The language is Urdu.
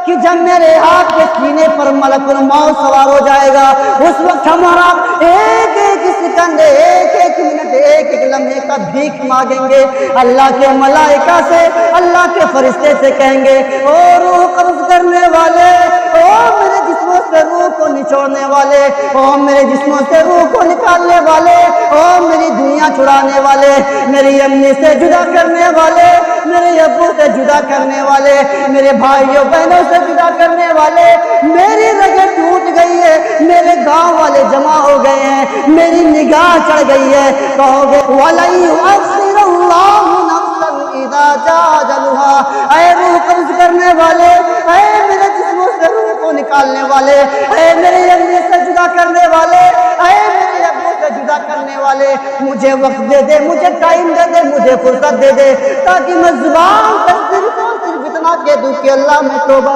کہ جب میرے ہاتھ کے سینے پر ملک الموت سوار ہو جائے گا، اس وقت ہمارا ایک ایک سیکنڈ، ایک ایک منٹ، ایک ایک لمحے کا بھیک مانگیں گے اللہ کے ملائکہ سے، اللہ کے فرشتے سے کہیں گے او روح قبض کرنے والے، او میرے جسموں سے روح کو نچوڑنے والے، او میرے جسموں سے روح کو نکالنے والے، او میری دنیا چھڑانے والے، میری امی سے جدا کرنے والے، میرے ابو سے جدا کرنے والے، میرے بھائیوں بہنوں سے جدا کرنے والے، میری رگیں ٹوٹ گئی ہے، میرے گاؤں والے جمع ہو گئے ہیں، میری نگاہ چڑھ گئی ہے، کہو گے وَلَن يُؤَخِّرَ اللَّهُ نَفْسًا إِذَا جَاءَ أَجَلُهَا، اے روح قبض کرنے والے، اے میرے جسموں سے روح کو نکالنے والے، اے میرے امی سے جدا کرنے والے، اے میرے ابو سے جدا کرنے والے، مجھے وقت دے دے، مجھے ٹائم دے دے، مجھے فرصت دے دے، تاکہ میں زبان پر صرف اتنا کہہ دوں کہ اللہ میں توبہ